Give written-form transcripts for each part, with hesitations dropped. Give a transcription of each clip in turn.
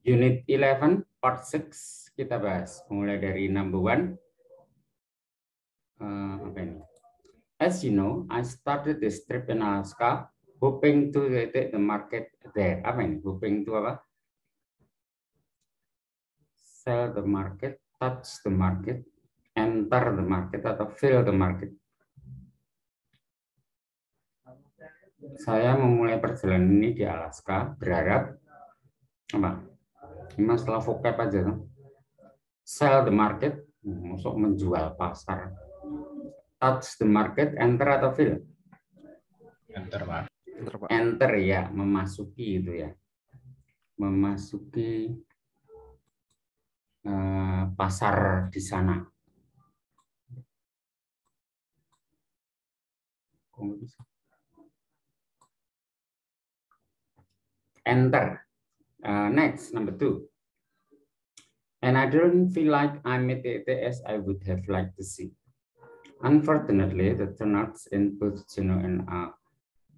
Unit 11, part 6, kita bahas. Mulai dari number 1. Apa ini? As you know, I started this trip in Alaska, hoping to take the market there. Apa ini? Hoping to apa? Sell the market, touch the market, enter the market, atau fill the market. Saya memulai perjalanan ini di Alaska, berharap apa? Ini masalah vocab aja, kan? Sell the market, masuk menjual pasar. Touch the market, enter atau fill? Enter, Pak. Enter ya, memasuki itu ya. Memasuki pasar di sana. Enter. Next, number 2. And I don't feel like I made it as I would have liked to see. Unfortunately, the turnouts in both Juneau and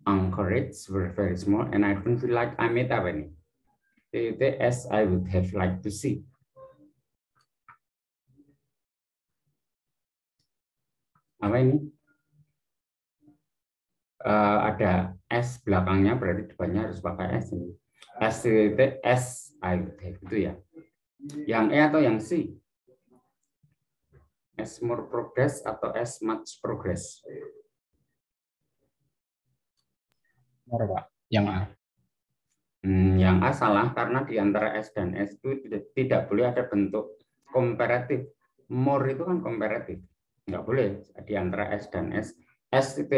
Anchorage were very small, and I don't feel like I made it as I would have liked to see. Apa ini? Ada S belakangnya, berarti depannya harus pakai S ini. S I would have itu ya. Yang E atau yang C? S more progress atau S much progress? More, Pak. Yang A. Yang A salah karena di antara S dan S itu tidak boleh ada bentuk komparatif. More itu kan komparatif. Nggak boleh di antara S dan S. S itu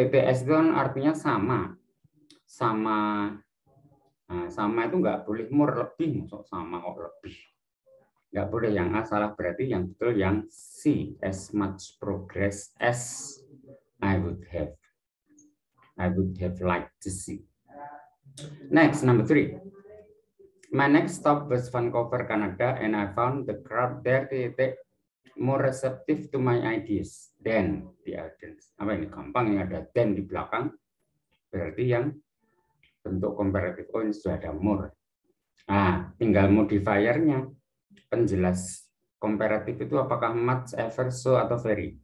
kan artinya sama. Sama itu nggak boleh more lebih, masuk sama kok lebih. Nggak boleh, yang A salah, berarti yang betul yang C, as much progress as I would have liked to see. Next, number 3. My next stop was Vancouver, Canada, and I found the crowd there more receptive to my ideas than the audience. Apa ini? Gampang, yang ada than di belakang, berarti yang bentuk komparatif. Oh, ini sudah ada more. Nah, tinggal modifiernya. Penjelas komparatif itu apakah much, ever, so, atau very?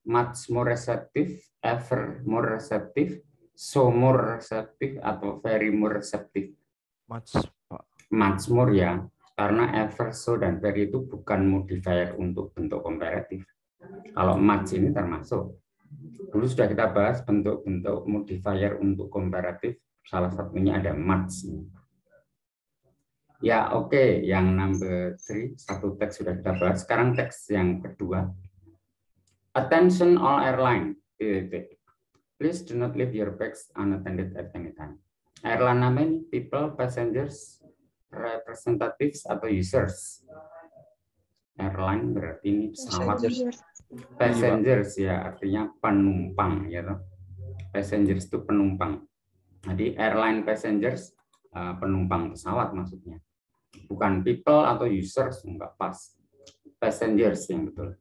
Much more receptive, ever more receptive, so more receptive, atau very more receptive? Much, Pak. Much more ya, karena ever, so, dan very itu bukan modifier untuk bentuk komparatif. Kalau much ini termasuk. Dulu sudah kita bahas bentuk-bentuk modifier untuk komparatif, salah satunya ada much. Ya, oke. Yang number 3, satu teks sudah kita bahas. Sekarang teks yang kedua. Attention all airline. Please do not leave your bags unattended at any time. Airline namanya people, passengers, representatives, atau users. Airline berarti ini pesawat. Passengers ya, artinya penumpang ya toh. Passengers itu penumpang. Jadi airline passengers penumpang pesawat maksudnya. Bukan people atau users, enggak pas. Passengers yang betul.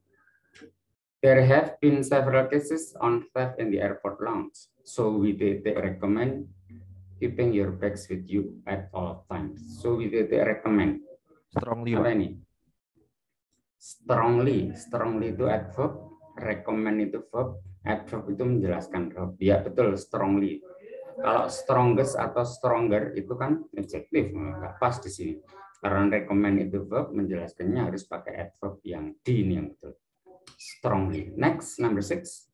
There have been several cases on theft in the airport lounge, so we recommend keeping your bags with you at all times. So we recommend. Strongly, Apa Pak. ini? Strongly itu adverb, recommend itu verb, adverb itu menjelaskan verb. Ya betul, strongly. Kalau strongest atau stronger itu kan adjektif, nggak pas di sini. Karena recommend itu verb, menjelaskannya harus pakai adverb yang di ini yang betul. Strongly. Next, number 6.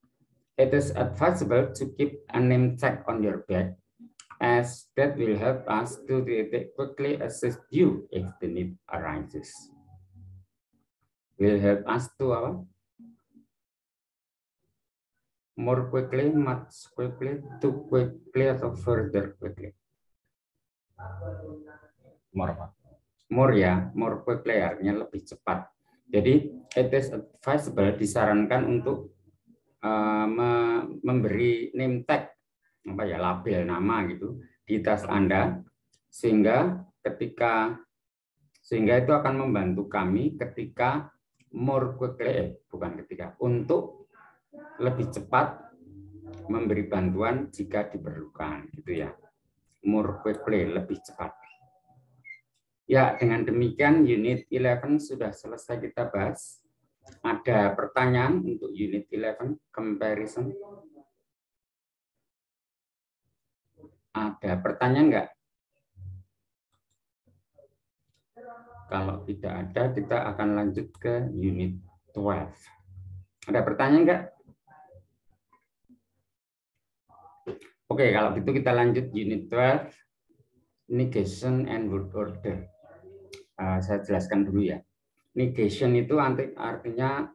It is advisable to keep a name tag on your bag, as that will help us to quickly assist you if the need arises. Will help us to apa? More quickly, much quickly, too quickly, atau further quickly? More, Pak. More ya, more quickly artinya lebih cepat. Jadi it is advisable, disarankan untuk memberi name tag, apa ya, label nama gitu di tas Anda, sehingga itu akan membantu kami ketika more quickly, untuk lebih cepat memberi bantuan jika diperlukan gitu ya. More quickly, lebih cepat. Ya, dengan demikian unit 11 sudah selesai kita bahas. Ada pertanyaan untuk unit 11 comparison? Ada pertanyaan enggak? Kalau tidak ada, kita akan lanjut ke unit 12. Ada pertanyaan enggak? Oke, kalau gitu kita lanjut unit 12, negation and word order. Saya jelaskan dulu ya. Negation itu artinya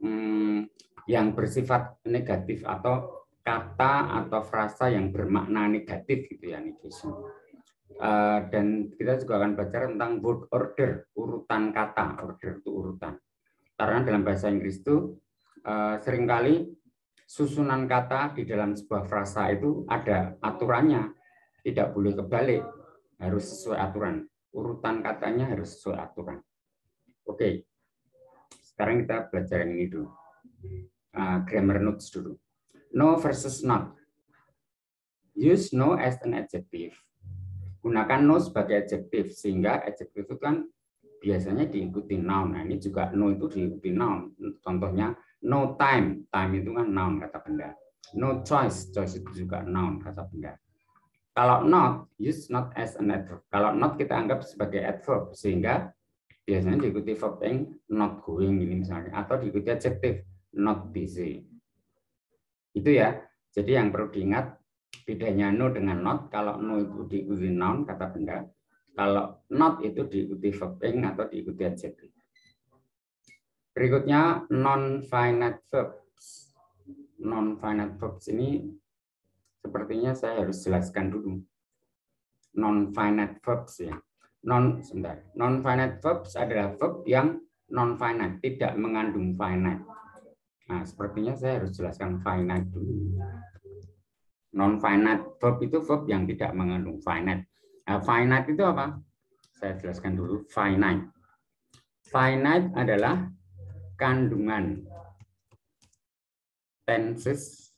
yang bersifat negatif atau kata atau frasa yang bermakna negatif gitu ya, negation. Dan kita juga akan belajar tentang word order, urutan kata. Order itu urutan. Karena dalam bahasa Inggris itu seringkali susunan kata di dalam sebuah frasa itu ada aturannya, tidak boleh kebalik, harus sesuai aturan. Urutan katanya harus sesuai aturan. Oke, sekarang kita belajar yang ini dulu. Grammar notes dulu. No versus not. Use no as an adjective. Gunakan no sebagai adjektif, sehingga adjektif itu kan biasanya diikuti noun. Nah, ini juga no itu diikuti noun. Contohnya no time. Time itu kan noun, kata benda. No choice. Choice itu juga noun, kata benda. Kalau not, use not as an adverb. Kalau not kita anggap sebagai adverb, sehingga biasanya diikuti verb yang not going ini misalnya, atau diikuti adjektif not busy. Itu ya. Jadi yang perlu diingat bedanya no dengan not. Kalau no itu diikuti noun, kata benda. Kalau not itu diikuti verb atau diikuti adjektif. Berikutnya non-finite verbs. Non-finite verbs ini sepertinya saya harus jelaskan dulu. Non-finite verbs ya. Non-finite verbs adalah verb yang non-finite, tidak mengandung finite. Nah, sepertinya saya harus jelaskan finite dulu. Non-finite verb itu verb yang tidak mengandung finite. Nah, finite itu apa? Saya jelaskan dulu. Finite. Finite adalah kandungan tenses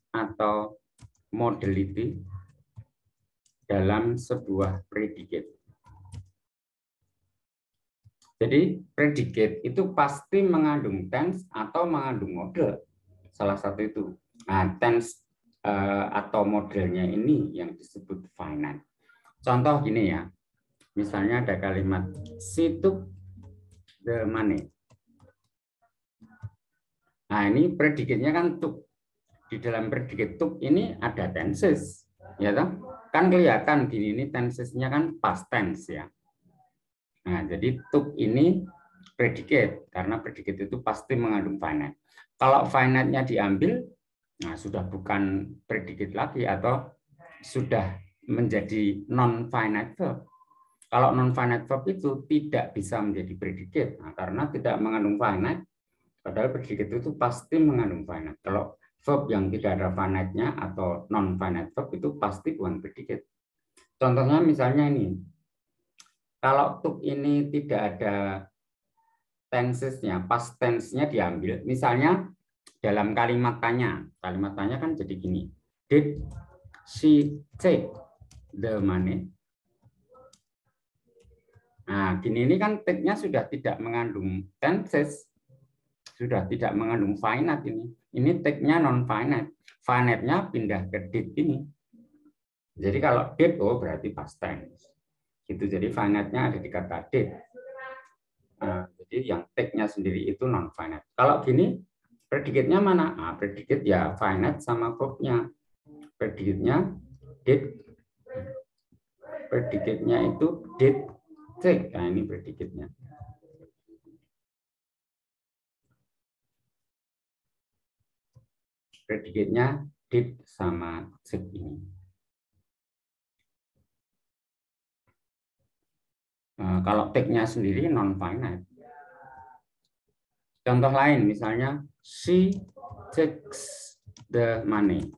atau modality dalam sebuah predicate. Jadi predicate itu pasti mengandung tense atau mengandung model. Salah satu itu. Nah, tense atau modelnya ini yang disebut finite. Contoh gini ya. Misalnya ada kalimat she took the money. Nah, ini predikatnya kan took. Di dalam predikat took ini ada tenses, ya toh? Kan kelihatan gini, ini tensesnya kan past tense ya. Nah, jadi took ini predikat, karena predikat itu pasti mengandung finite. Kalau finite-nya diambil, nah sudah bukan predikat lagi atau sudah menjadi non-finite verb. Kalau non-finite verb itu tidak bisa menjadi predikat, nah, karena tidak mengandung finite. Padahal predikat itu pasti mengandung finite. Kalau verb yang tidak ada finite-nya atau non-finite verb itu pasti bukan predikat. Contohnya misalnya ini. Kalau took ini tidak ada tensesnya, past tense-nya diambil. Misalnya dalam kalimat tanya. Kalimat tanya kan jadi gini. Did she take the money? Nah, gini ini kan take-nya sudah tidak mengandung tenses. Sudah tidak mengandung finite ini. Ini take-nya non-finite. Finite-nya pindah ke did ini. Jadi kalau did, oh berarti past tense. Itu jadi finite-nya ada di kata did. Jadi yang take-nya sendiri itu non-finite. Kalau gini, predikatnya mana? Nah, predikat ya finite sama verb-nya. Predikatnya did. Predikatnya itu did take. Nah, ini predikatnya. Predikatnya did sama take ini. Kalau take-nya sendiri non-finite. Contoh lain, misalnya she takes the money.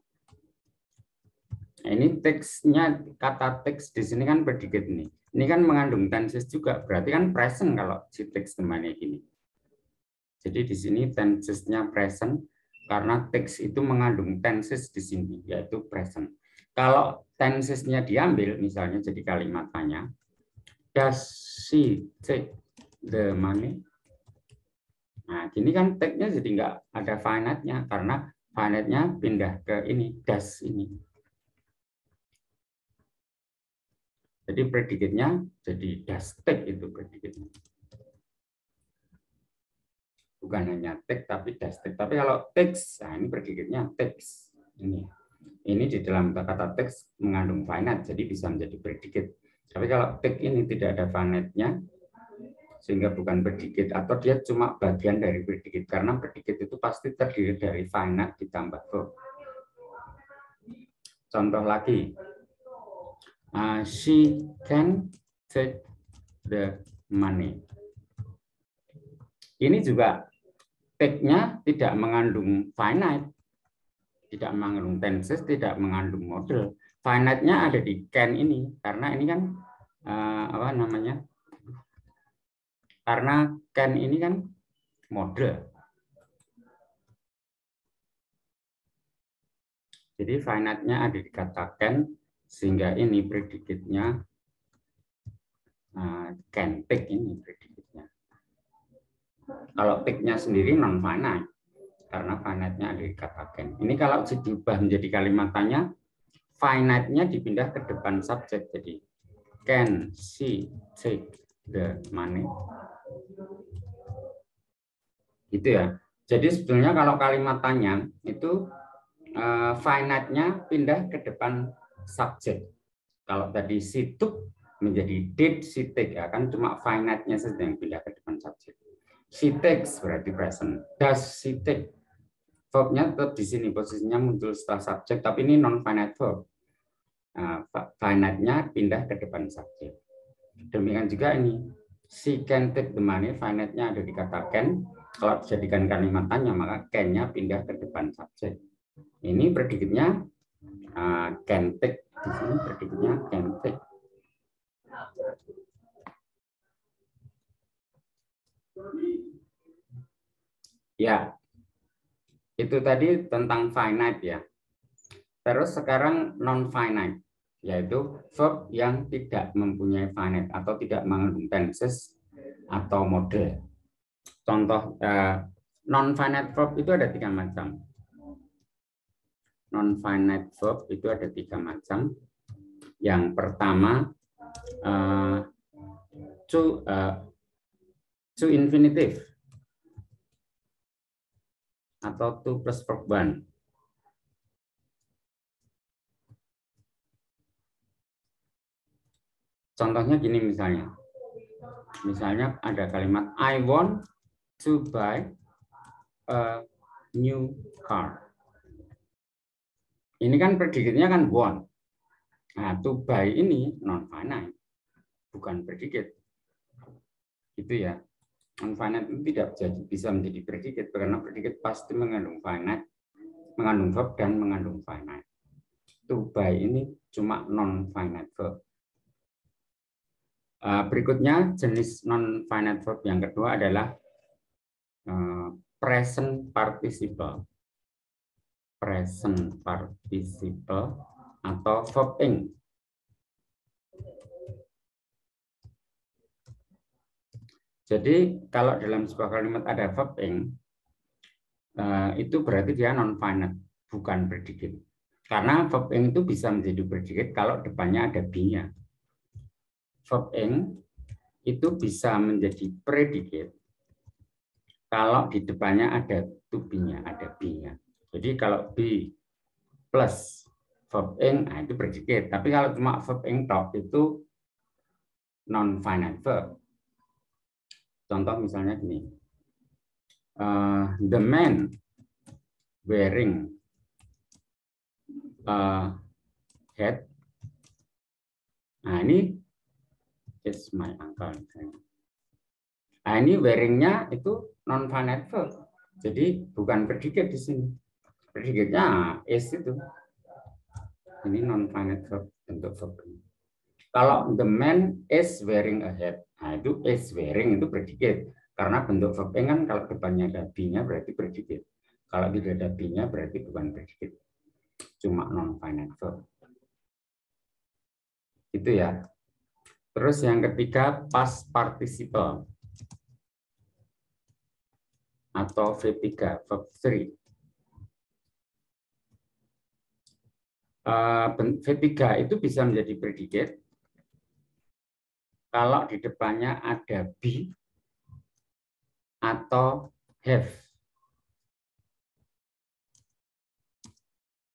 Nah, ini teksnya, kata teks di sini kan predikat ini. Ini kan mengandung tenses juga, berarti kan present kalau she takes the money ini. Jadi di sini tensesnya present karena teks itu mengandung tenses di sini, yaitu present. Kalau tensesnya diambil, misalnya jadi kalimat tanya, Does she take the money? Nah, gini kan take-nya jadi nggak ada finite-nya karena finite-nya pindah ke ini, does ini. Jadi predikatnya jadi does take itu predikatnya. Bukan hanya take tapi does take. Tapi kalau takes, nah ini predikatnya takes. Ini di dalam kata takes mengandung finite, jadi bisa menjadi predikat. Tapi kalau take ini tidak ada finite-nya, sehingga bukan predikat atau dia cuma bagian dari predikat karena predikat itu pasti terdiri dari finite ditambah verb. Contoh lagi, she can take the money. Ini juga take-nya tidak mengandung finite, tidak mengandung tenses, tidak mengandung model. Finite-nya ada di can ini karena ini kan apa namanya? Karena can ini kan model. Jadi finite-nya ada di kata can, sehingga ini predikatnya can take ini predikatnya. Kalau take-nya sendiri non finite, karena finite-nya ada di kata can. Ini kalau diubah menjadi kalimat tanya, finite-nya dipindah ke depan subjek, jadi can she take the money? Gitu ya. Jadi sebetulnya kalau kalimat tanya itu finite-nya pindah ke depan subjek. Kalau tadi she took menjadi did she take, ya kan cuma finite-nya saja yang pindah ke depan subjek. She takes berarti present. Does she take? Verb-nya tetap di sini, posisinya muncul setelah subjek, tapi ini non finite verb. Finite-nya pindah ke depan subjek. Demikian juga ini, she can take the money, finite-nya ada di kata can. Kalau dijadikan kalimat tanya, maka can-nya pindah ke depan subjek. Ini predikatnya can take, di sini predikatnya can take. Ya, itu tadi tentang finite ya. Terus sekarang non finite, yaitu verb yang tidak mempunyai finite atau tidak mengandung tenses atau model. Contoh non finite verb itu ada 3 macam. Non finite verb itu ada 3 macam. Yang pertama to infinitive atau to plus verb 1. Contohnya gini misalnya. Misalnya ada kalimat I want to buy a new car. Ini kan predikatnya kan want. Nah, to buy ini non finite, bukan predikat. Gitu ya. Non finite itu tidak bisa menjadi predikat karena predikat pasti mengandung finite, mengandung verb dan mengandung finite. To buy ini cuma non finite verb. Berikutnya jenis non finite verb yang kedua adalah present participle. Present participle atau verb ing. Jadi kalau dalam sebuah kalimat ada verb ing, itu berarti dia non finite, bukan predikat. Karena verb ing itu bisa menjadi predikat kalau depannya ada be-nya. Verb ing itu bisa menjadi predikat kalau di depannya ada to be-nya, ada be-nya. Jadi kalau be plus verb ing, nah itu predikat. Tapi kalau cuma verb ing tok itu non finite verb. Contoh misalnya gini, the man wearing a hat. Nah ini is my uncle. Nah ini wearing-nya itu non finite verb. Jadi bukan predikat di sini. Predikatnya is itu. Ini non finite verb bentuk verb. Kalau the man is wearing a hat, nah itu is wearing itu predikat. Karena bentuk verb kan kalau depannya ada be-nya berarti predikat. Kalau tidak ada be-nya berarti bukan predikat. Cuma non finite verb. Itu ya. Terus yang ketiga past participle atau V3, verb 3. V3 itu bisa menjadi predicate kalau di depannya ada be atau have.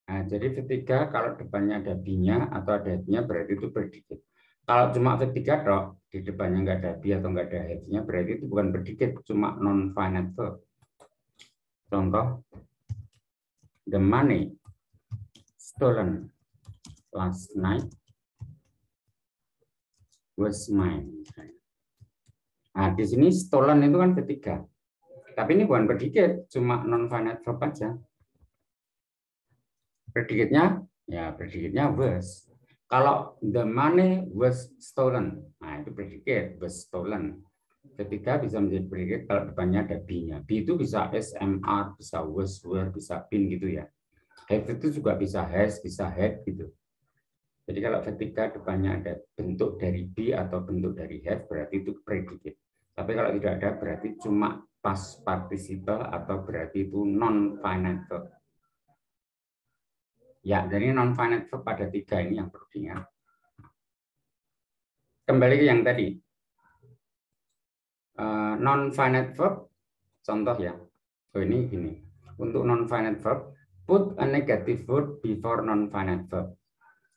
Nah, jadi V3 kalau depannya ada be-nya atau ada have-nya berarti itu predicate. Kalau cuma V3 dok, di depannya nggak ada be atau nggak ada have-nya berarti itu bukan predicate, cuma non-finite verb. Contoh, the money stolen last night was mine. Nah, di sini stolen itu kan V3. Tapi ini bukan predicate, cuma non-finite verb aja. Predicate-nya was. Kalau the money was stolen, nah itu predicate, was stolen. Ketika bisa menjadi predicate kalau depannya ada be-nya. Be itu bisa SMR, bisa was, were, bisa been gitu ya. Have itu juga bisa has, bisa had gitu. Jadi kalau ketika depannya ada bentuk dari be atau bentuk dari have, berarti itu predicate. Tapi kalau tidak ada, berarti cuma past participle atau berarti itu non-finite verb. Ya, jadi non-finite verb pada 3 ini yang perlu diingat. Kembali ke yang tadi. Non-finite verb, contoh ya. Oh, ini gini. Untuk non-finite verb, put a negative word before non-finite verb.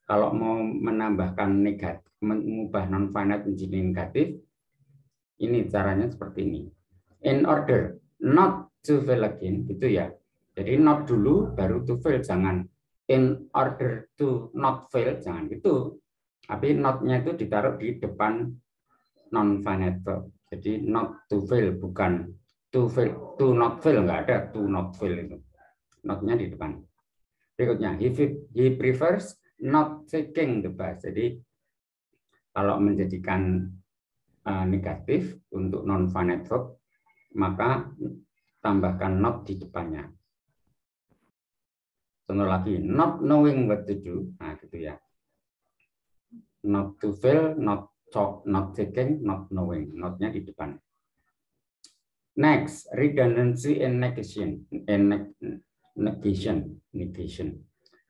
Kalau mau menambahkan negatif, mengubah non-finite menjadi negatif, ini caranya seperti ini. In order not to fail again, gitu ya. Jadi not dulu, baru to fail, jangan in order to not fail, jangan gitu. Tapi not-nya itu ditaruh di depan non-finite verb. Jadi not to fail, bukan to fail, to not fail, nggak ada to not fail itu. Not-nya di depan. Berikutnya, he prefers not taking the bus. Jadi kalau menjadikan negatif untuk non-finite verb, maka tambahkan not di depannya. Contoh lagi, not knowing what to do, nah gitu ya. Not to fail, not talk, not taking, not knowing, not-nya di depan. Next, redundancy and negation.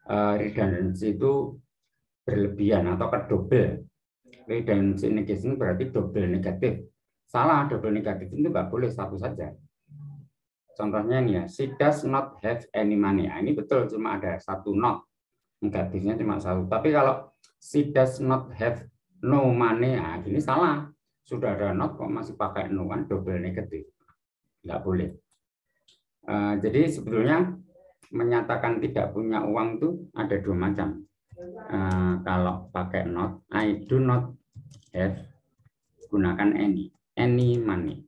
Redundancy itu berlebihan atau kedobel. Redundancy negation berarti double negatif. Salah, double negatif itu nggak boleh satu saja. Contohnya ini ya, she does not have any money. Nah, ini betul, cuma ada satu not. Negatifnya cuma satu. Tapi kalau she does not have no money, nah, ini salah. Sudah ada not kok masih pakai no, kan double negatif. Nggak boleh. Jadi sebetulnya menyatakan tidak punya uang itu ada dua macam. Kalau pakai not, I do not have, gunakan any money.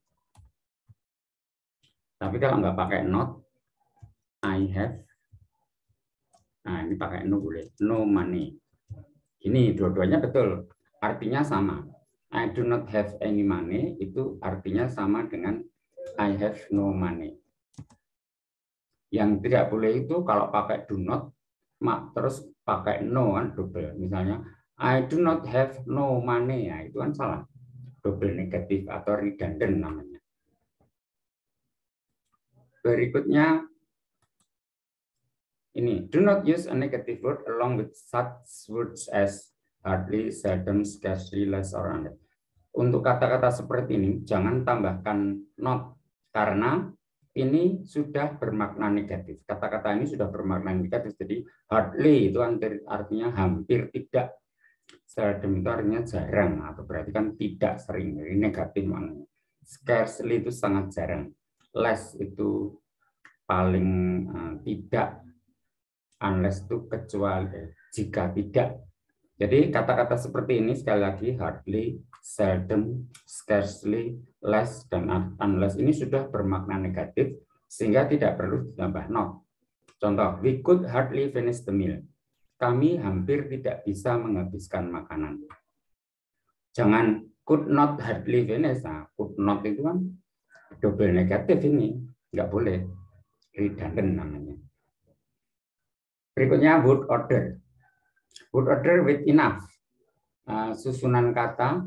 Tapi kalau nggak pakai not, I have, nah ini pakai no boleh, no money. Ini dua-duanya betul, artinya sama. I do not have any money itu artinya sama dengan I have no money. Yang tidak boleh itu kalau pakai do not, terus pakai no kan double. Misalnya I do not have no money, ya itu kan salah. Double negatif atau redundant namanya. Berikutnya ini, do not use a negative word along with such words as hardly, seldom, scarcely, less, or under. Untuk kata-kata seperti ini jangan tambahkan not karena ini sudah bermakna negatif. Kata-kata ini sudah bermakna negatif. Jadi hardly itu artinya hampir tidak. Seldom itu artinya jarang atau berarti kan tidak sering. Jadi negatif maknanya. Scarcely itu sangat jarang. Less itu paling tidak. Unless itu kecuali jika tidak. Jadi kata-kata seperti ini sekali lagi hardly, seldom, scarcely, less, dan unless ini sudah bermakna negatif sehingga tidak perlu ditambah not. Contoh, we could hardly finish the meal. Kami hampir tidak bisa menghabiskan makanan. Jangan could not hardly finish. Nah, could not itu kan double negatif ini, nggak boleh. Redundant namanya. Berikutnya would order. Would order with enough. Susunan kata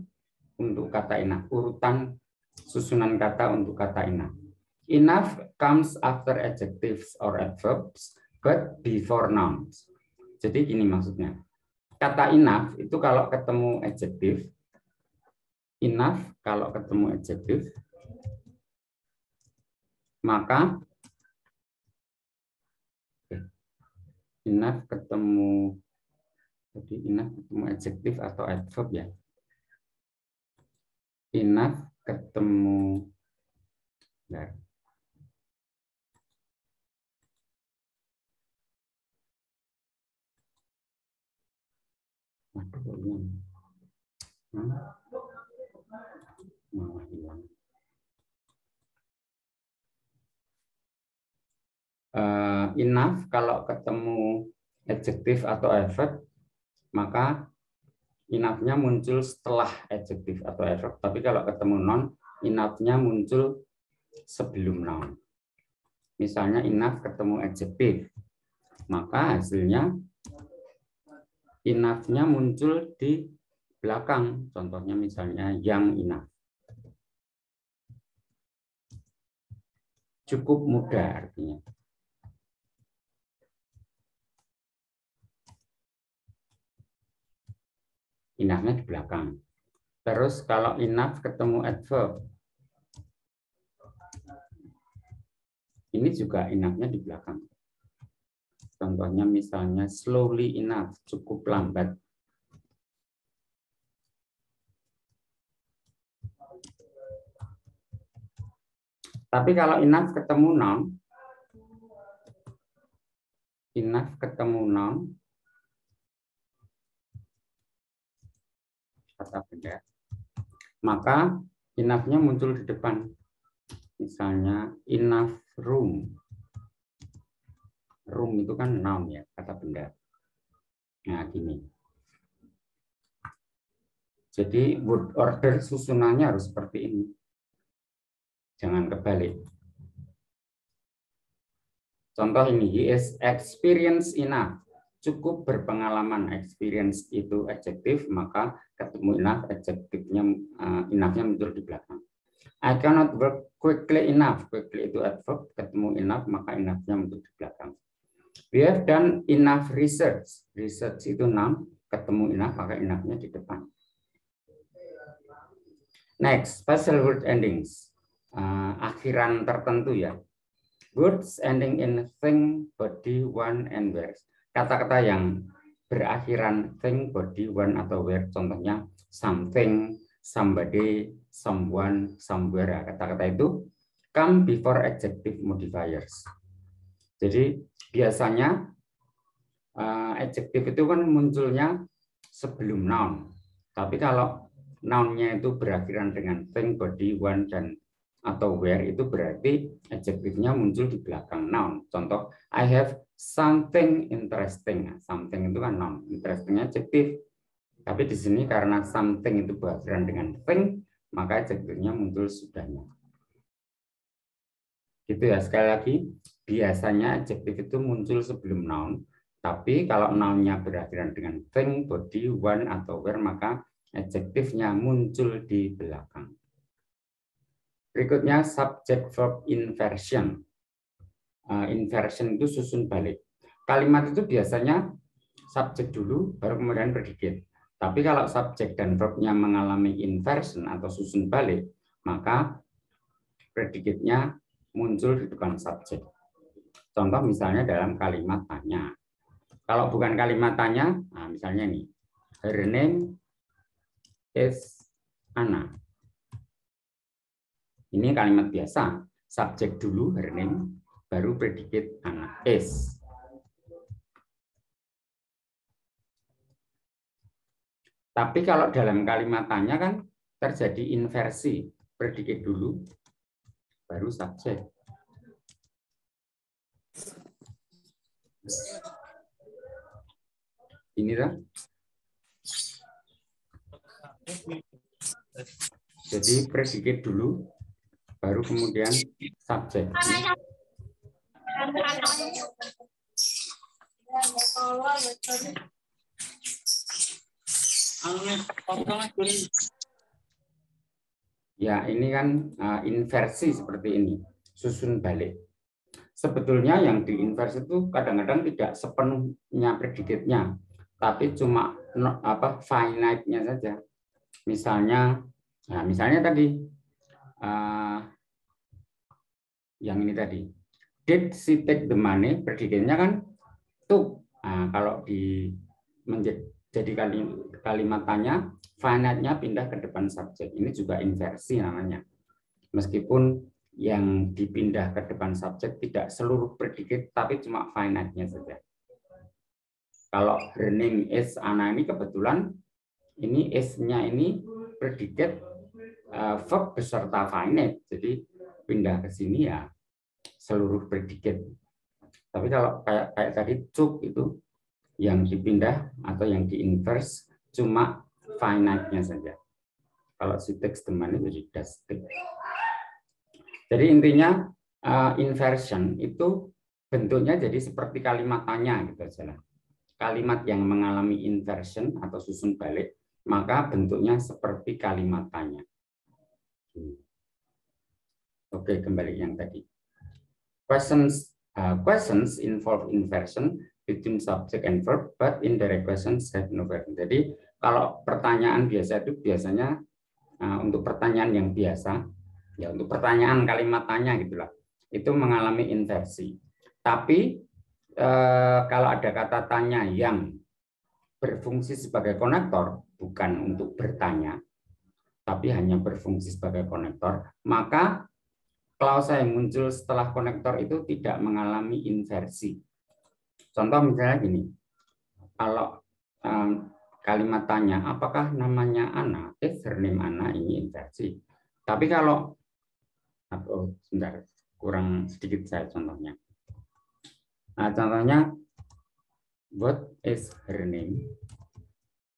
untuk kata enough, urutan susunan kata untuk kata enough. Enough comes after adjectives or adverbs, but before nouns. Jadi gini maksudnya. Kata enough itu kalau ketemu adjektif, enough kalau ketemu adjektif, maka enough ketemu, jadi enough ketemu adjektif atau adverb ya. Enough ketemu ya. Enough kalau ketemu adjektif atau adverb, maka enough-nya muncul setelah adjektif atau adverb. Tapi kalau ketemu noun, enough-nya muncul sebelum noun. Misalnya enough ketemu adjektif, maka hasilnya enough-nya muncul di belakang. Contohnya misalnya young enough. Cukup muda artinya. Enough-nya di belakang. Terus kalau enough ketemu adverb, ini juga enough-nya di belakang. Contohnya misalnya slowly enough, cukup lambat. Tapi kalau enough ketemu noun, kata benda, maka enough-nya muncul di depan. Misalnya enough room. Room itu kan noun ya, kata benda. Nah, gini. Jadi word order susunannya harus seperti ini. Jangan kebalik. Contoh ini, he is experienced enough. Cukup berpengalaman. Experience itu adjektif, maka ketemu enough, adjektifnya enough-nya muncul di belakang. I cannot work quickly enough. Quickly itu adverb, ketemu enough, maka enough-nya muncul di belakang. We have done enough research. Research itu noun, ketemu enough, maka enough-nya di depan. Next, special word endings. Akhiran tertentu ya. Words ending in thing, body, one, and where. Kata-kata yang berakhiran thing, body, one, atau where. Contohnya something, somebody, someone, somewhere. Kata-kata itu come before adjective modifiers. Jadi biasanya adjektif itu kan munculnya sebelum noun. Tapi kalau noun-nya itu berakhiran dengan thing, body, one, dan atau where, itu berarti adjektifnya muncul di belakang noun. Contoh, I have something interesting. Something itu kan noun, interestingnya adjektif. Tapi di sini karena something itu berakhiran dengan thing, maka adjektifnya muncul sudahnya. Gitu ya, sekali lagi, biasanya adjektif itu muncul sebelum noun. Tapi kalau noun-nya berakhiran dengan thing, body, one, atau where, maka adjektifnya muncul di belakang. Berikutnya subject verb inversion. Inversion itu susun balik. Kalimat itu biasanya subjek dulu, baru kemudian predikat. Tapi kalau subjek dan verbnya mengalami inversion atau susun balik, maka predikatnya muncul di depan subjek. Contoh misalnya dalam kalimat tanya. Kalau bukan kalimat tanya, nah misalnya nih, her name is Anna. Ini kalimat biasa, subjek dulu her name, baru predikat Anna is. Tapi kalau dalam kalimat tanya kan terjadi inversi, predikat dulu, baru subjek. Ini kan? Jadi predikat dulu, baru kemudian subjek. Ya, ini kan inversi seperti ini, susun balik. Sebetulnya yang diinversi itu kadang-kadang tidak sepenuhnya predikatnya, tapi cuma finite-nya saja. Misalnya, misalnya tadi yang ini tadi, did she take the money? Predikatnya kan took. Nah, kalau jadi kalimat tanya, finite-nya pindah ke depan subjek. Ini juga inversi namanya. Meskipun yang dipindah ke depan subjek tidak seluruh predikat, tapi cuma finite-nya saja. Kalau her name is Anna ini kebetulan ini is-nya ini predikat verb beserta finite. Jadi pindah ke sini ya seluruh predikat. Tapi kalau kayak tadi took itu yang dipindah atau yang diinverse cuma finite-nya saja. Kalau si takes the money jadi does take. Jadi intinya inversion itu bentuknya jadi seperti kalimat tanya gitu aja lah. Kalimat yang mengalami inversion atau susun balik maka bentuknya seperti kalimat tanya. Oke, kembali yang tadi. Questions involve inversion between subject and verb, but indirect questions have no verb. Jadi kalau pertanyaan biasa itu biasanya untuk pertanyaan yang biasa, ya untuk pertanyaan kalimat tanya gitulah, itu mengalami inversi. Tapi kalau ada kata tanya yang berfungsi sebagai konektor, bukan untuk bertanya, tapi hanya berfungsi sebagai konektor, maka klausa yang muncul setelah konektor itu tidak mengalami inversi. Contoh misalnya gini, kalau kalimat tanya, apakah namanya Anna? Is her name Anna? Ini inversi. Tapi kalau, sebentar, kurang sedikit saya contohnya. Nah, contohnya, what is her name?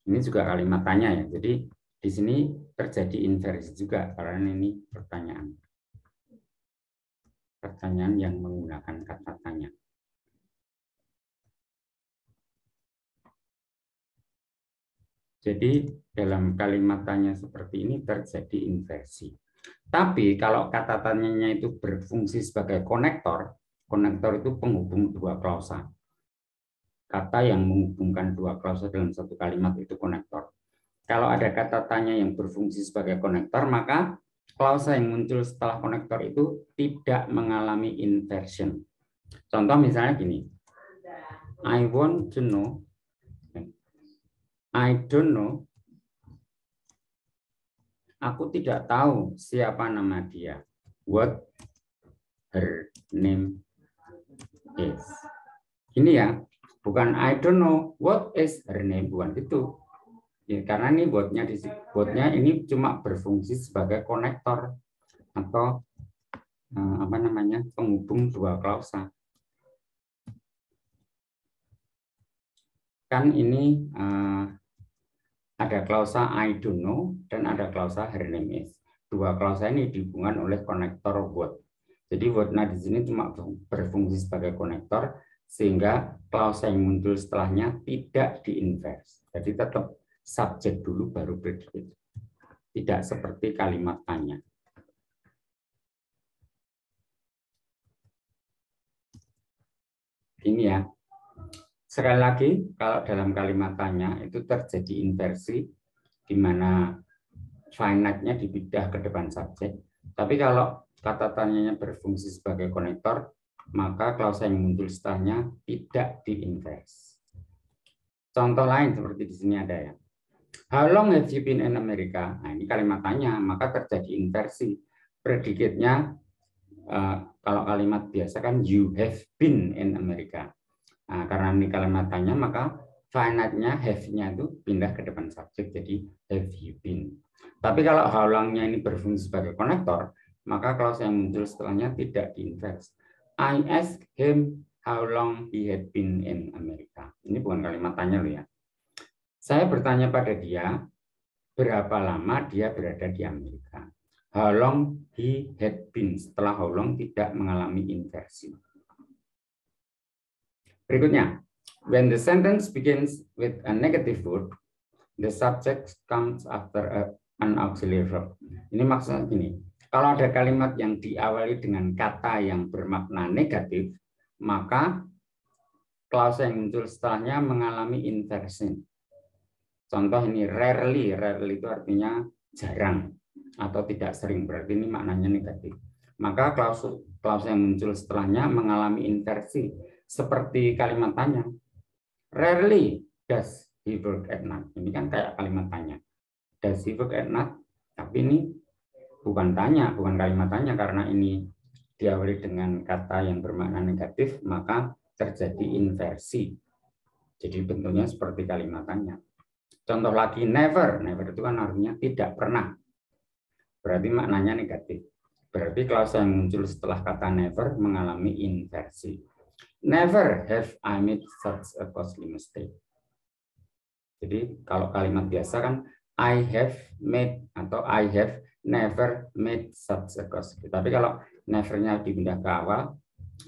Ini juga kalimat tanya ya. Jadi di sini terjadi inversi juga karena ini pertanyaan. Pertanyaan yang menggunakan kata tanya. Jadi dalam kalimat tanya seperti ini terjadi inversi. Tapi kalau kata tanyanya itu berfungsi sebagai konektor, konektor itu penghubung dua klausa. Kata yang menghubungkan dua klausa dalam satu kalimat itu konektor. Kalau ada kata tanya yang berfungsi sebagai konektor, maka klausa yang muncul setelah konektor itu tidak mengalami inversion. Contoh misalnya gini, I want to know, I don't know, aku tidak tahu siapa nama dia, what her name is. Ini ya, bukan I don't know what is her name, bukan itu. Ya, karena ini botnya ini cuma berfungsi sebagai konektor atau penghubung dua klausa. Kan ini ada klausa I don't know dan ada klausa her name is. Dua klausa ini dihubungkan oleh konektor what. Jadi what-nya di sini cuma berfungsi sebagai konektor sehingga klausa yang muncul setelahnya tidak diinverse. Jadi tetap subjek dulu baru predikat. Tidak seperti kalimat tanya. Ini ya. Sekali lagi, kalau dalam kalimat tanya itu terjadi inversi, di mana finite-nya dipindah ke depan subjek. Tapi kalau kata tanyanya berfungsi sebagai konektor, maka klausa yang muncul setelahnya tidak diinverse. Contoh lain seperti di sini ada ya. How long have you been in America? Nah, ini kalimat tanya, maka terjadi inversi. Predikatnya, kalau kalimat biasa kan you have been in America. Nah, karena ini kalimat tanya, maka finite-nya have-nya itu pindah ke depan subjek, jadi have you been. Tapi kalau how long-nya ini berfungsi sebagai konektor, maka klausa yang muncul setelahnya tidak diinverse. I asked him how long he had been in America. Ini bukan kalimat tanya loh ya. Saya bertanya pada dia, berapa lama dia berada di Amerika. How long he had been. Setelah how long tidak mengalami inversi. Berikutnya, when the sentence begins with a negative word, the subject comes after a an auxiliary verb. Ini maksudnya gini, kalau ada kalimat yang diawali dengan kata yang bermakna negatif, maka clause yang muncul setelahnya mengalami inversion. Contoh ini rarely itu artinya jarang atau tidak sering, berarti ini maknanya negatif. Maka clause yang muncul setelahnya mengalami inversi, seperti kalimat tanya. Rarely does he work at night. Ini kan kayak kalimat tanya. Does he work at night? Tapi ini bukan tanya, bukan kalimat tanya, karena ini diawali dengan kata yang bermakna negatif, maka terjadi inversi. Jadi bentuknya seperti kalimat tanya. Contoh lagi never. Never itu kan artinya tidak pernah. Berarti maknanya negatif. Berarti clause yang muncul setelah kata never mengalami inversi. Never have I made such a costly mistake. Jadi kalau kalimat biasa kan I have made atau I have never made such a costly. Tapi kalau never-nya dipindah ke awal,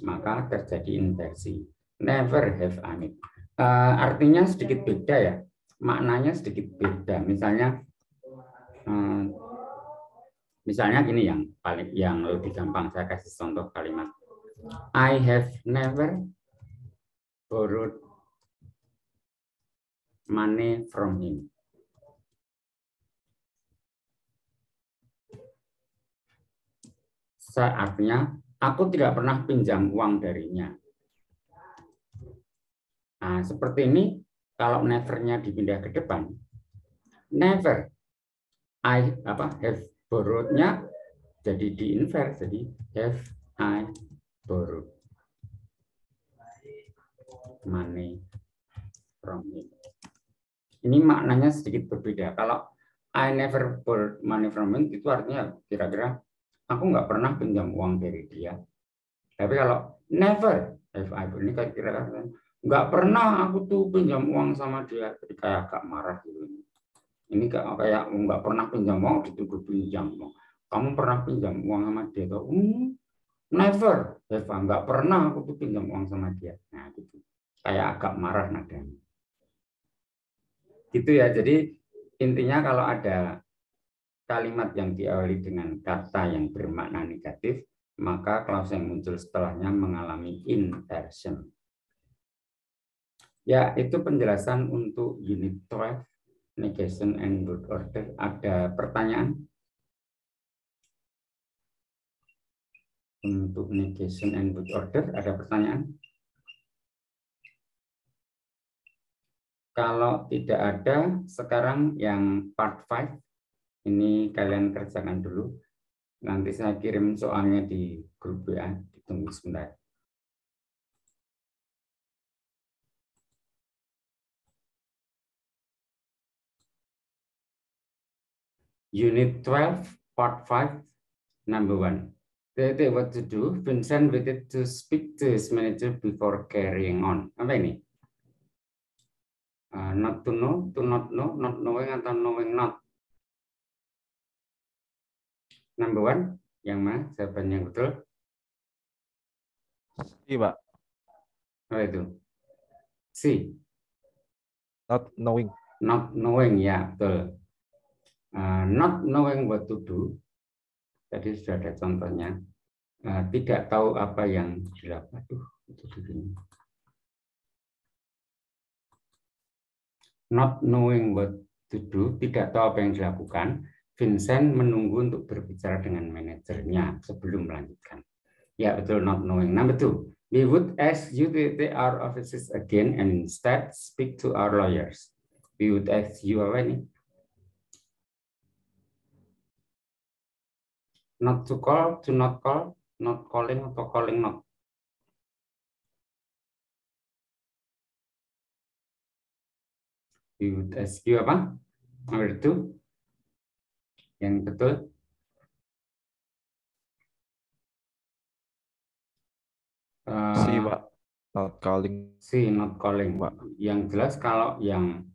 maka terjadi inversi. Never have I made. Artinya sedikit beda ya. Maknanya sedikit beda. Misalnya gini yang lebih gampang, saya kasih contoh kalimat. I have never borrowed money from him. Artinya aku tidak pernah pinjam uang darinya. Nah, seperti ini kalau never-nya dipindah ke depan, never have borrowed-nya jadi di-inverse, jadi have I borrowed money from him. Ini maknanya sedikit berbeda. Kalau I never borrowed money from him, itu artinya kira-kira aku nggak pernah pinjam uang dari dia. Tapi kalau never have I borrowed, ini kira-kira nggak pernah aku tuh pinjam uang sama dia, jadi kayak agak marah gitu. Ini kayak nggak pernah pinjam uang dituduh pinjam. Kamu pernah pinjam uang sama dia? Never have I, nggak pernah aku tuh pinjam uang sama dia. Nah gitu, kayak agak marah nadanya. Gitu ya. Jadi intinya kalau ada kalimat yang diawali dengan kata yang bermakna negatif, maka clause yang muncul setelahnya mengalami inversion. Ya, itu penjelasan untuk unit 12, negation and word order. Ada pertanyaan? Untuk negation and word order, ada pertanyaan? Kalau tidak ada, sekarang yang part 5, ini kalian kerjakan dulu. Nanti saya kirim soalnya di grup WA, ditunggu sebentar. Unit 12, part 5, number 1. What to do? Vincent waited to speak to his manager before carrying on. Apa ini? Not to know, to not know, not knowing atau knowing not. Number 1, yang mana? Jawaban yang betul? C, Pak. Apa itu? C. Not knowing. Not knowing, ya betul. Not knowing what to do. Tadi sudah ada contohnya. Tidak tahu apa yang dilakukan. Not knowing what to do, tidak tahu apa yang dilakukan. Vincent menunggu untuk berbicara dengan manajernya sebelum melanjutkan. Ya betul, not knowing. Number 2, we would ask you to take our offices again and instead speak to our lawyers. We would ask you apa ini? Not to call, to not call, not calling atau calling not. We would ask you apa? Number 2. Yang betul. C, Pak. Not calling. C, not calling. Pak. Yang jelas kalau yang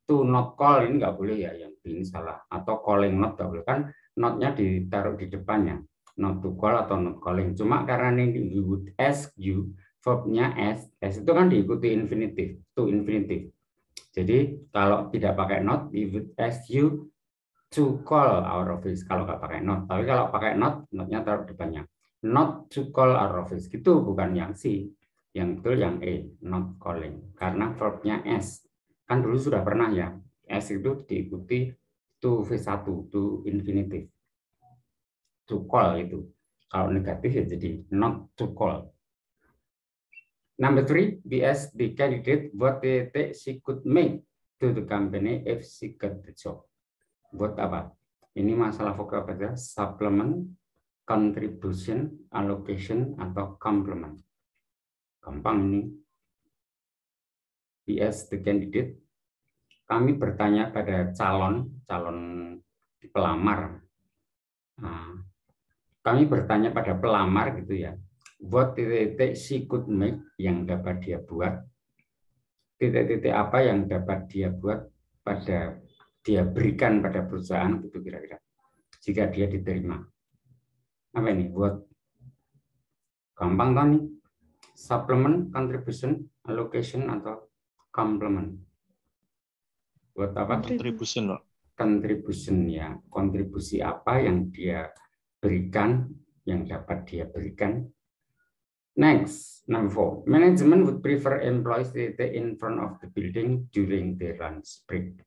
to not call ini nggak boleh ya, yang ini salah. Atau calling not nggak boleh, kan not-nya ditaruh di depannya. Not to call atau not calling. Cuma karena ini we would ask you, verb-nya as itu kan diikuti infinitive, to infinitive. Jadi kalau tidak pakai not, we would ask you to call our office kalau nggak pakai not. Tapi kalau pakai not, not-nya taruh depannya. Not to call our office. Itu bukan yang C. Yang betul yang E, not calling. Karena verbnya S. Kan dulu sudah pernah ya. S itu diikuti to V1, to infinitive. To call itu. Kalau negatif ya jadi not to call. Number 3, BS the candidate what she could make to the company if she got the job. Buat apa? Ini masalah vocabulary, supplement, contribution, allocation, atau complement. Gampang ini. BS the candidate. Kami bertanya pada calon pelamar. Nah, kami bertanya pada pelamar gitu ya. What titik she could make yang dapat dia buat. Titik-titik apa yang dapat dia buat pada dia berikan pada perusahaan gitu kira-kira. Jika dia diterima. Apa ini? Buat gampang kan nih? Supplement, contribution, allocation, atau complement. Buat apa? Contribution, Pak. Contribution ya. Kontribusi apa yang dia berikan, yang dapat dia berikan. Next, number 4. Management would prefer employees to stay in front of the building during their lunch break.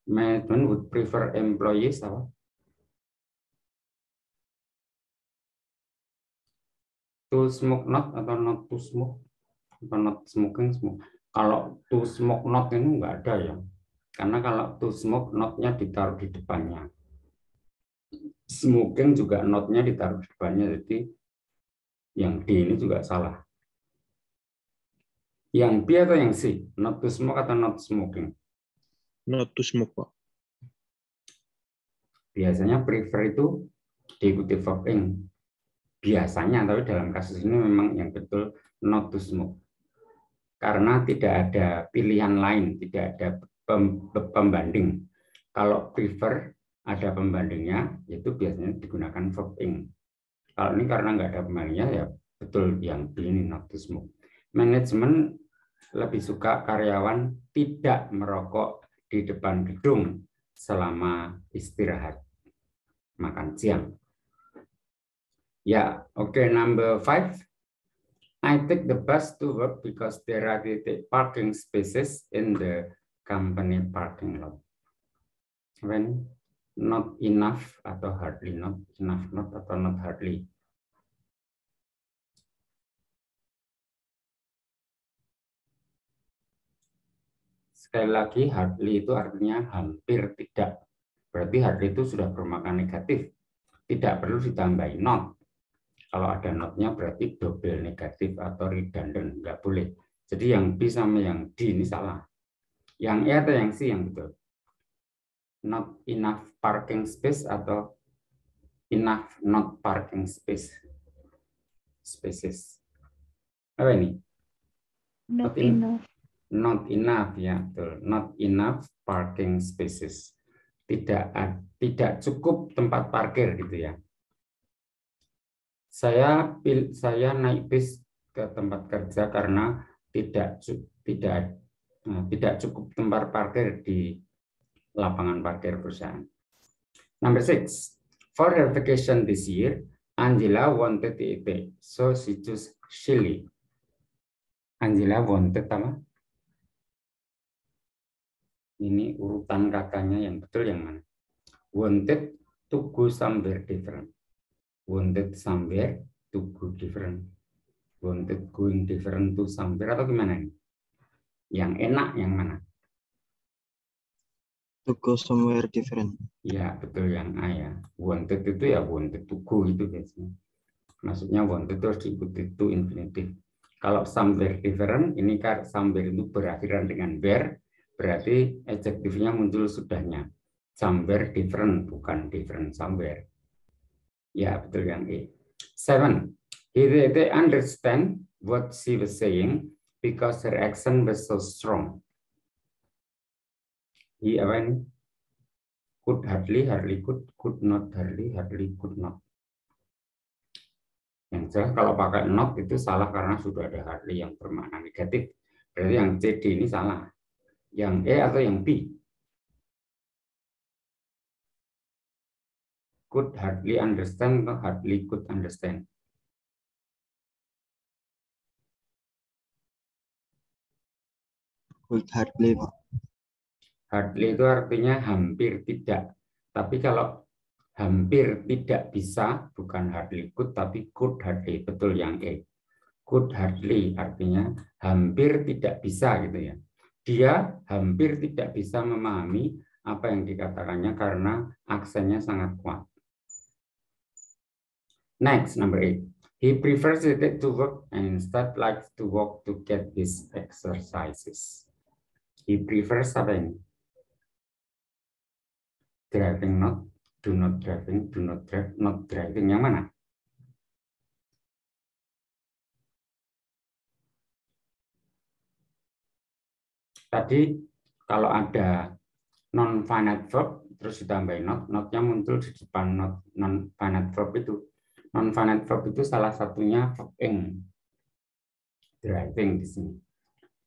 Management would prefer employees apa? To smoke not atau not to smoke atau not smoking smoke. Kalau to smoke not ini enggak ada ya. Karena kalau to smoke not-nya ditaruh di depannya. Smoking juga not-nya ditaruh di depannya, jadi yang D ini juga salah. Yang B atau yang C? Not to smoke atau not smoking? Not to smoke, Pak. Biasanya prefer itu diikuti verb ing. Biasanya, tapi dalam kasus ini memang yang betul not to smoke. Karena tidak ada pilihan lain, tidak ada pembanding. Kalau prefer ada pembandingnya, itu biasanya digunakan verb ing. Kalau ini karena nggak ada pembandingnya, ya betul yang B ini not to smoke. Manajemen lebih suka karyawan tidak merokok di depan gedung selama istirahat makan siang. Ya, oke, number 5. I take the bus to work because there are parking spaces in the company parking lot. When not enough atau hardly not, enough not atau not hardly. Sekali lagi, hardly itu artinya hampir tidak. Berarti hardly itu sudah bermakna negatif. Tidak perlu ditambahi not. Kalau ada not-nya berarti double negatif atau redundant. Nggak boleh. Jadi yang B sama yang D ini salah. Yang E atau yang C yang betul? Not enough parking space atau enough not parking space. Spaces. Apa ini? Not enough. Not enough ya, betul. Not enough parking spaces. Tidak cukup tempat parkir gitu ya. Saya naik bis ke tempat kerja karena tidak cukup tempat parkir di lapangan parkir perusahaan. Number 6. For her vacation this year, Angela wanted to eat, so she chose chili. Angela wanted apa? Ini urutan katanya yang betul yang mana? Wanted to go somewhere different. Wanted somewhere to go different. Wanted going different to somewhere atau gimana ini? Yang enak yang mana? To go somewhere different. Ya, betul yang A ya. Wanted itu ya wanted to go itu biasanya. Maksudnya wanted itu harus diikuti to infinitive. Kalau somewhere different, ini kan somewhere itu berakhiran dengan where, berarti adjektifnya muncul sudahnya. Somewhere different, bukan different somewhere. Ya, betul yang E. 7. They understand what she was saying because her accent was so strong. Apa ini? Could hardly, hardly could not, hardly could not. Yang jelas kalau pakai not itu salah karena sudah ada hardly yang bermakna negatif. Berarti yang C, D ini salah. Yang E atau yang B? Could hardly understand atau hardly could understand? Could hardly, Pak. Hardly itu artinya hampir tidak. Tapi kalau hampir tidak bisa, bukan hardly could, tapi could hardly. Betul yang E. Could hardly artinya hampir tidak bisa gitu ya. Dia hampir tidak bisa memahami apa yang dikatakannya karena aksennya sangat kuat. Next, number 8. He prefers to take to work and instead likes to walk to get his exercises. He prefers apa ini? Driving, not, do not driving, do not drive, not driving. Yang mana? Tadi kalau ada non-finite verb, terus ditambahin not, not-nya muncul di depan not, non-finite verb itu. Non-finite verb itu salah satunya verb ing, driving di sini.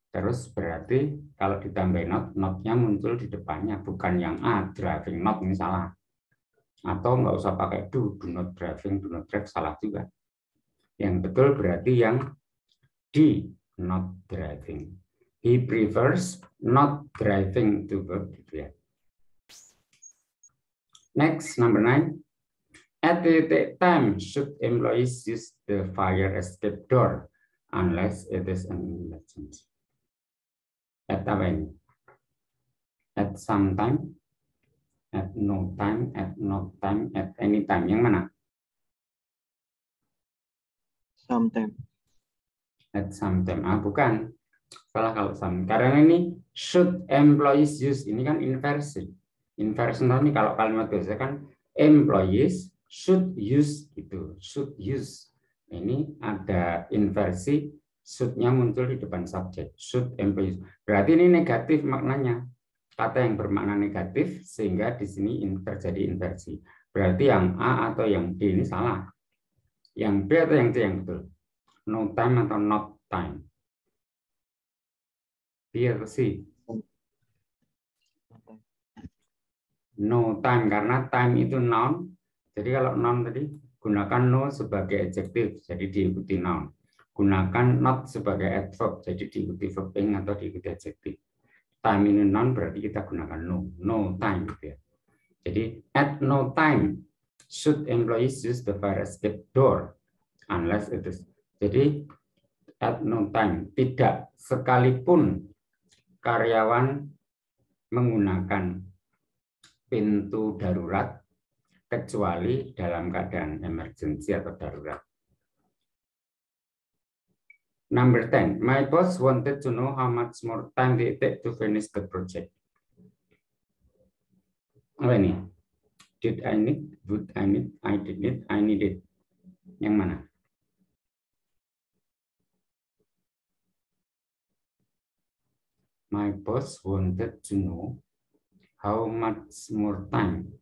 Terus berarti kalau ditambahin not, not-nya muncul di depannya, bukan yang A, driving not, ini salah. Atau nggak usah pakai do not driving, do not drive, salah juga. Yang betul berarti yang D, not driving. He prefers not driving to work. Next, number 9. At the time, should employees use the fire escape door unless it is an emergency? At when? At some time, at no time, at not time, at any time. Yang mana? Sometime. At some time. Ah, bukan. Salah kalau some. Karena ini should employees use. Ini kan inversi. Inversi ini kalau kalimat biasa kan employees should use gitu. Should use. Ini ada inversi. Should-nya muncul di depan subjek. Should employees. Berarti ini negatif maknanya. Kata yang bermakna negatif sehingga di sini terjadi inversi. Berarti yang A atau yang D ini salah. Yang B atau yang C yang betul? No time atau not time? B atau C? No time, karena time itu noun. Jadi kalau noun tadi gunakan no sebagai adjektif, jadi diikuti noun. Gunakan not sebagai adverb, jadi diikuti verb ing atau diikuti adjektif. Time ini noun berarti kita gunakan no. No time gitu ya. Jadi at no time should employees use the fire escape door unless it is. Jadi at no time, tidak sekalipun karyawan menggunakan pintu darurat kecuali dalam keadaan emergency atau darurat. Number 10. My boss wanted to know how much more time they take to finish the project. Apa ini? Did I need? Would I need? I did need? I needed. Yang mana? My boss wanted to know how much more time.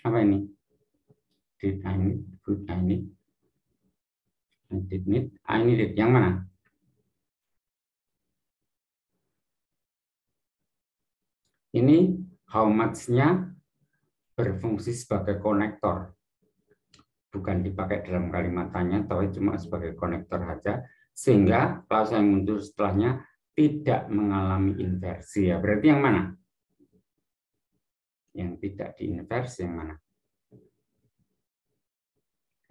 Apa ini? Did I need? Would I need? I did need? I needed. Yang mana? Ini how much-nya berfungsi sebagai konektor. Bukan dipakai dalam kalimat tanya, tapi cuma sebagai konektor saja. Sehingga klausa yang muncul setelahnya tidak mengalami inversi. Ya, berarti yang mana? Yang tidak diinversi yang mana?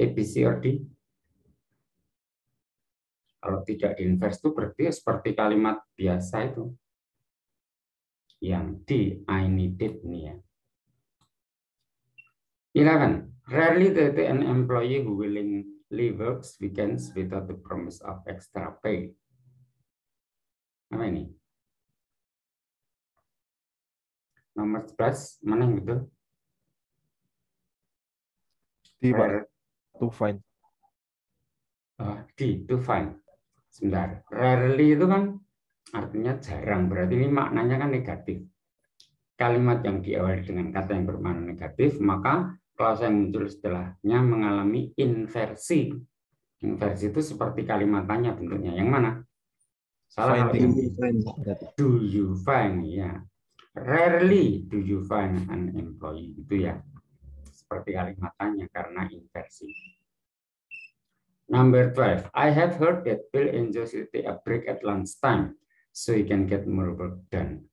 A, B, C, or D? Kalau tidak diinversi itu berarti seperti kalimat biasa itu. Yang D, I needed nih ya. 11. Rarely there is an employee who willingly works weekends without the promise of extra pay. Apa ini? Nomor 11, mana yang betul? Tidak, to find. D, to find. Sebentar, rarely itu kan artinya jarang, berarti ini maknanya kan negatif. Kalimat yang diawali dengan kata yang bermakna negatif, maka klausa yang muncul setelahnya mengalami inversi. Inversi itu seperti kalimat tanya bentuknya. Yang mana? Salah. Finding. Do you find? Ya. Rarely do you find an employee. Itu ya. Seperti kalimatannya karena inversi. Number 12. I have heard that Bill enjoys to take a break at lunchtime so he can get more work done.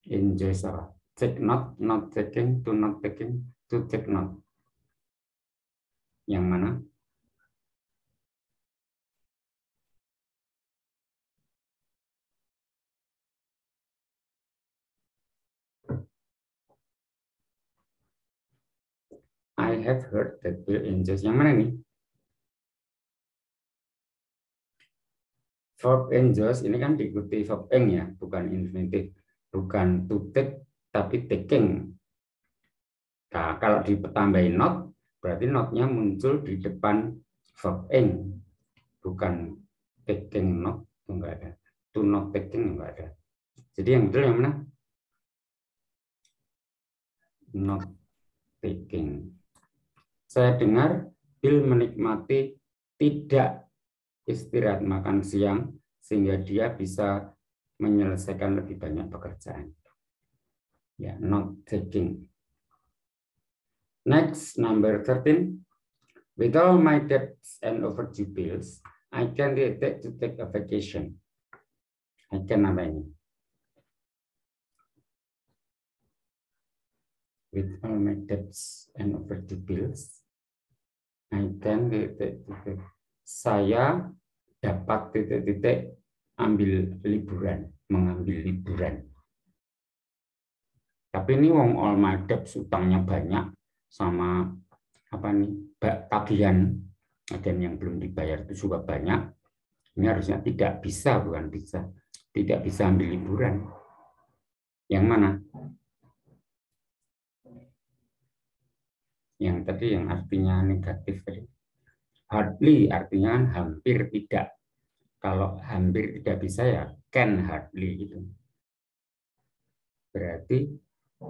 Enjoys apa? Take note, not taking, to not taking, to take note. Yang mana? I have heard that Bill enjoys. Yang mana nih? Verb enjoys ini kan diikuti verb ing ya, bukan infinitif, bukan to take tapi taking. Nah, kalau ditambahin not, berarti not-nya muncul di depan verb ing, bukan taking not, itu enggak ada. To not taking enggak ada. Jadi yang betul yang mana? Not taking. Saya dengar Bill menikmati tidak istirahat makan siang sehingga dia bisa menyelesaikan lebih banyak pekerjaan. Ya, not taking. Next, number 13. With all my debts and overdue bills, I can decide to take a vacation. I can apa ini? With all my debts and overdue bills, I can decide to take. Saya dapat titik-titik ambil liburan, mengambil liburan. Tapi ini wong all my debts utangnya banyak sama apa nih tagihan yang belum dibayar itu juga banyak. Ini harusnya tidak bisa, bukan bisa, tidak bisa ambil liburan. Yang mana? Yang tadi yang artinya negatif tadi. Hardly artinya hampir tidak. Kalau hampir tidak bisa ya can hardly gitu. Berarti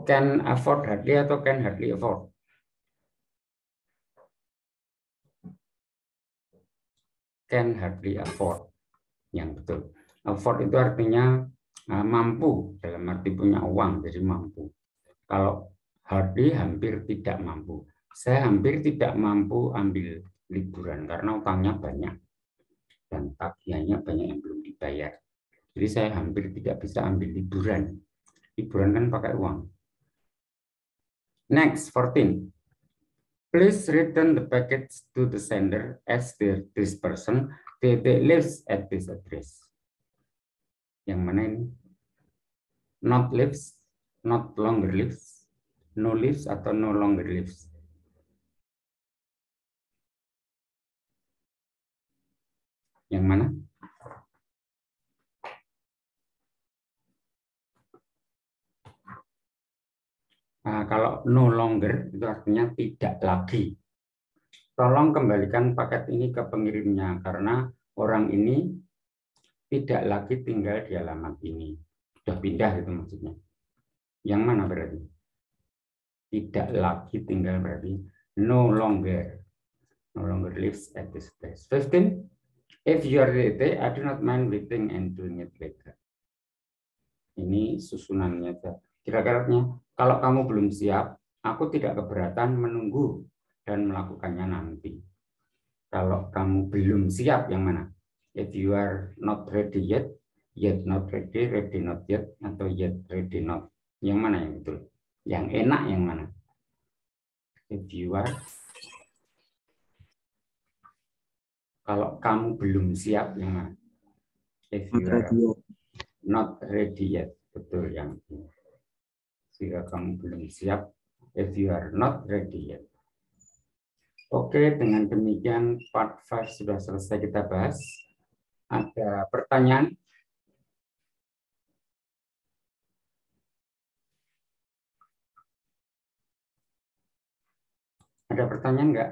can afford hardly atau can hardly afford? Can hardly afford. Yang betul. Afford itu artinya mampu, dalam arti punya uang, jadi mampu. Kalau hardly hampir tidak mampu. Saya hampir tidak mampu ambil liburan karena utangnya banyak dan tagihannya banyak yang belum dibayar. Jadi saya hampir tidak bisa ambil liburan. Liburan kan pakai uang. Next, 14. Please return the package to the sender as this person lives at this address. Yang mana ini? Not lives, not longer lives, no lives atau no longer lives. Yang mana? Nah, kalau no longer itu artinya tidak lagi. Tolong kembalikan paket ini ke pengirimnya karena orang ini tidak lagi tinggal di alamat ini. Sudah pindah itu maksudnya. Yang mana berarti? Tidak lagi tinggal berarti no longer. No longer lives at this place. 15. If you are ready, I do not mind waiting and doing it later. Ini susunannya. Kira-kiranya, kalau kamu belum siap, aku tidak keberatan menunggu dan melakukannya nanti. Kalau kamu belum siap, yang mana? If you are not ready yet not ready, ready not yet, atau yet ready not. Yang mana yang betul? Yang enak yang mana? If you are, kalau kamu belum siap, yang mana? If you are not ready yet, betul yang ini. Jika kamu belum siap, if you are not ready yet. Oke, dengan demikian part 5 sudah selesai kita bahas. Ada pertanyaan? Ada pertanyaan enggak?